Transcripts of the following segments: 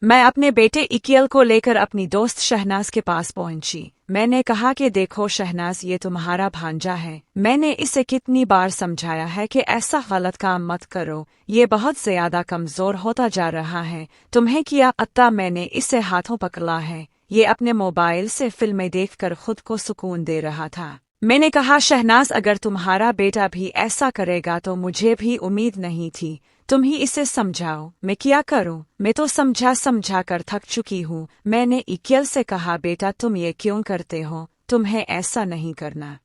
मैं अपने बेटे इकियल को लेकर अपनी दोस्त शहनाज के पास पहुंची। मैंने कहा कि देखो शहनाज, ये तुम्हारा भांजा है। मैंने इसे कितनी बार समझाया है कि ऐसा गलत काम मत करो, ये बहुत ज्यादा कमजोर होता जा रहा है। तुम्हें क्या अत्ता, मैंने इसे हाथों पकड़ा है। ये अपने मोबाइल से फिल्में देखकर खुद को सुकून दे रहा था। मैंने कहा शहनाज, अगर तुम्हारा बेटा भी ऐसा करेगा तो मुझे भी उम्मीद नहीं थी। तुम ही इसे समझाओ, मैं क्या करूं? मैं तो समझा कर थक चुकी हूँ। मैंने इकियल से कहा बेटा तुम ये क्यों करते हो? तुम्हें ऐसा नहीं करना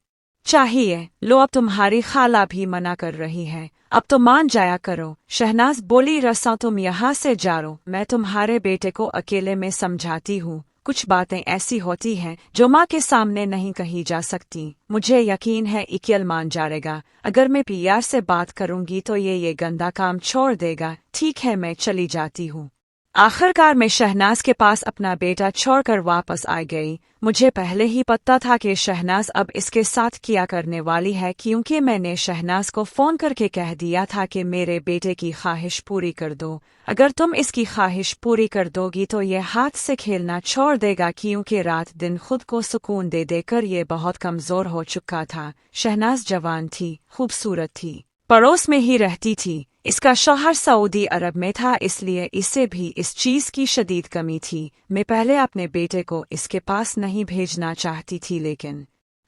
चाहिए। लो, अब तुम्हारी खाला भी मना कर रही है, अब तो मान जाया करो। शहनाज बोली रसा, तुम यहाँ से जाओ, मैं तुम्हारे बेटे को अकेले में समझाती हूँ। कुछ बातें ऐसी होती हैं जो माँ के सामने नहीं कही जा सकती। मुझे यकीन है इकियल मान जाएगा। अगर मैं प्यार से बात करूंगी तो ये गंदा काम छोड़ देगा। ठीक है, मैं चली जाती हूँ। आखिरकार मैं शहनाज के पास अपना बेटा छोड़कर वापस आ गई। मुझे पहले ही पता था कि शहनाज अब इसके साथ क्या करने वाली है, क्योंकि मैंने शहनाज को फोन करके कह दिया था कि मेरे बेटे की ख्वाहिश पूरी कर दो। अगर तुम इसकी ख्वाहिश पूरी कर दोगी तो ये हाथ से खेलना छोड़ देगा, क्योंकि रात दिन खुद को सुकून दे देकर ये बहुत कमजोर हो चुका था। शहनाज जवान थी, खूबसूरत थी, पड़ोस में ही रहती थी। इसका शौहर सऊदी अरब में था, इसलिए इसे भी इस चीज की शदीद कमी थी। मैं पहले अपने बेटे को इसके पास नहीं भेजना चाहती थी, लेकिन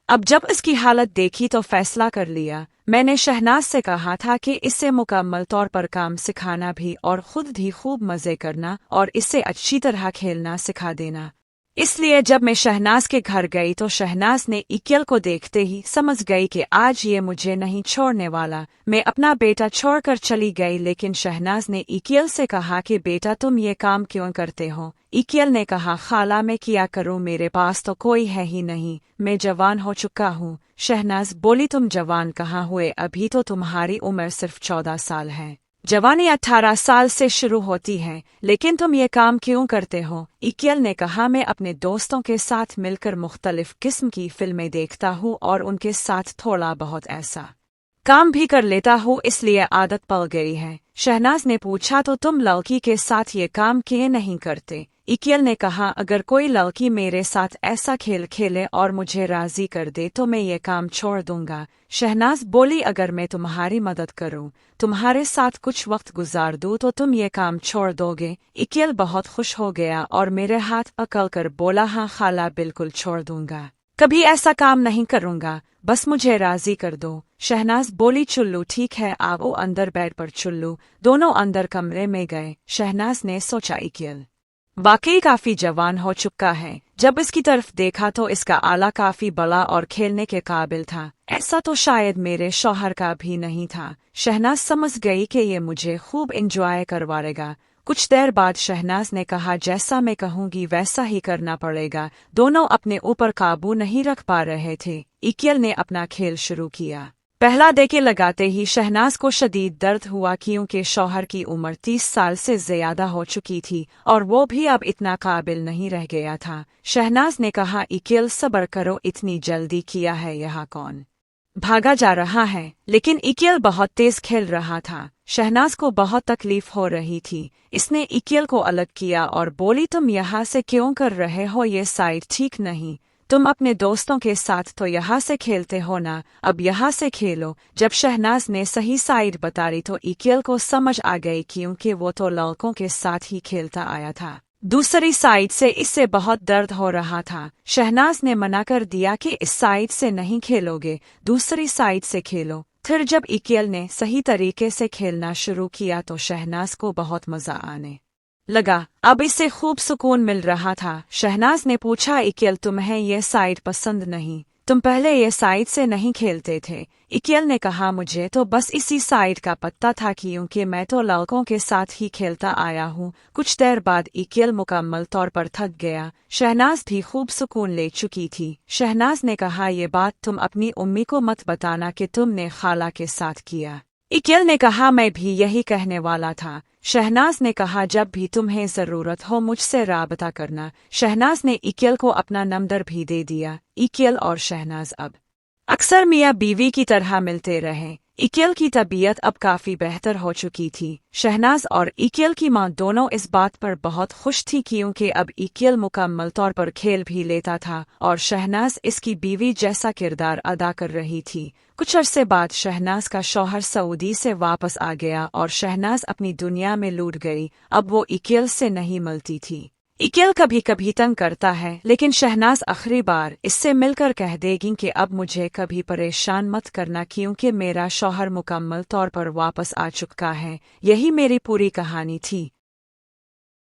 अब जब इसकी हालत देखी तो फैसला कर लिया। मैंने शहनाज से कहा था कि इसे मुकम्मल तौर पर काम सिखाना भी और खुद भी खूब मजे करना और इसे अच्छी तरह खेलना सिखा देना। इसलिए जब मैं शहनाज के घर गई तो शहनाज ने इकियल को देखते ही समझ गई कि आज ये मुझे नहीं छोड़ने वाला। मैं अपना बेटा छोड़कर चली गई, लेकिन शहनाज ने इकियल से कहा कि बेटा तुम ये काम क्यों करते हो? इकियल ने कहा खाला मैं क्या करूं, मेरे पास तो कोई है ही नहीं, मैं जवान हो चुका हूं। शहनाज बोली तुम जवान कहाँ हुए, अभी तो तुम्हारी उम्र सिर्फ 14 साल है। जवानी 18 साल से शुरू होती है, लेकिन तुम ये काम क्यों करते हो? इकियल ने कहा मैं अपने दोस्तों के साथ मिलकर मुख्तलिफ किस्म की फिल्में देखता हूँ और उनके साथ थोड़ा बहुत ऐसा काम भी कर लेता हूँ, इसलिए आदत पड़ गई है। शहनाज ने पूछा तो तुम लड़की के साथ ये काम क्यों नहीं करते? इकियल ने कहा अगर कोई लड़की मेरे साथ ऐसा खेल खेले और मुझे राजी कर दे तो मैं ये काम छोड़ दूंगा। शहनाज बोली अगर मैं तुम्हारी मदद करूं, तुम्हारे साथ कुछ वक्त गुजार दूं तो तुम ये काम छोड़ दोगे? इकियल बहुत खुश हो गया और मेरे हाथ पकड़ कर बोला हाँ खाला, बिल्कुल छोड़ दूंगा, कभी ऐसा काम नहीं करूंगा, बस मुझे राजी कर दो। शहनाज बोली चुल्लू ठीक है, आओ अंदर बेड पर। चुल्लू दोनों अंदर कमरे में गए। शहनाज ने सोचा इकियल वाकई काफी जवान हो चुका है। जब इसकी तरफ देखा तो इसका आला काफी बड़ा और खेलने के काबिल था। ऐसा तो शायद मेरे शौहर का भी नहीं था। शहनाज समझ गई कि ये मुझे खूब एंजॉय करवाएगा। कुछ देर बाद शहनाज ने कहा जैसा मैं कहूंगी वैसा ही करना पड़ेगा। दोनों अपने ऊपर काबू नहीं रख पा रहे थे। इकियल ने अपना खेल शुरू किया। पहला देके लगाते ही शहनाज को शदीद दर्द हुआ, क्योंकि शौहर की उम्र 30 साल से ज्यादा हो चुकी थी और वो भी अब इतना काबिल नहीं रह गया था। शहनाज ने कहा इकियल सब्र करो, इतनी जल्दी किया है, यहाँ कौन भागा जा रहा है? लेकिन इकियल बहुत तेज खेल रहा था। शहनाज को बहुत तकलीफ हो रही थी। इसने इकियल को अलग किया और बोली तुम यहाँ से क्यों कर रहे हो, ये साइड ठीक नहीं। तुम अपने दोस्तों के साथ तो यहाँ से खेलते हो ना, अब यहाँ से खेलो। जब शहनाज ने सही साइड बताई तो इकियल को समझ आ गई, क्योंकि वो तो लड़कों के साथ ही खेलता आया था। दूसरी साइड से इससे बहुत दर्द हो रहा था। शहनाज ने मना कर दिया कि इस साइड से नहीं खेलोगे, दूसरी साइड से खेलो। फिर जब इकियल ने सही तरीके से खेलना शुरू किया तो शहनाज को बहुत मजा आने लगा। अब इसे खूब सुकून मिल रहा था। शहनाज ने पूछा इकियल तुम्हें ये साइड पसंद नहीं? तुम पहले ये साइड से नहीं खेलते थे? इकियल ने कहा मुझे तो बस इसी साइड का पता था, क्योंकि मैं तो लड़कों के साथ ही खेलता आया हूँ। कुछ देर बाद इकियल मुकम्मल तौर पर थक गया। शहनाज भी खूब सुकून ले चुकी थी। शहनाज ने कहा ये बात तुम अपनी उम्मी को मत बताना कि तुमने खाला के साथ किया। इकियल ने कहा मैं भी यही कहने वाला था। शहनाज ने कहा जब भी तुम्हें जरूरत हो मुझसे राबता करना। शहनाज ने इकियल को अपना नंबर भी दे दिया। इकियल और शहनाज अब अक्सर मियाँ बीवी की तरह मिलते रहे। इकिल की तबीयत अब काफी बेहतर हो चुकी थी। शहनाज और इकिल की मां दोनों इस बात पर बहुत खुश थी क्योंकि अब इकिल मुकम्मल तौर पर खेल भी लेता था और शहनाज इसकी बीवी जैसा किरदार अदा कर रही थी। कुछ अरसे बाद शहनाज का शौहर सऊदी से वापस आ गया और शहनाज अपनी दुनिया में लूट गई। अब वो इकिल से नहीं मिलती थी। इकिल कभी कभी तंग करता है, लेकिन शहनाज आखिरी बार इससे मिलकर कह देगी कि अब मुझे कभी परेशान मत करना क्योंकि मेरा शौहर मुकम्मल तौर पर वापस आ चुका है। यही मेरी पूरी कहानी थी।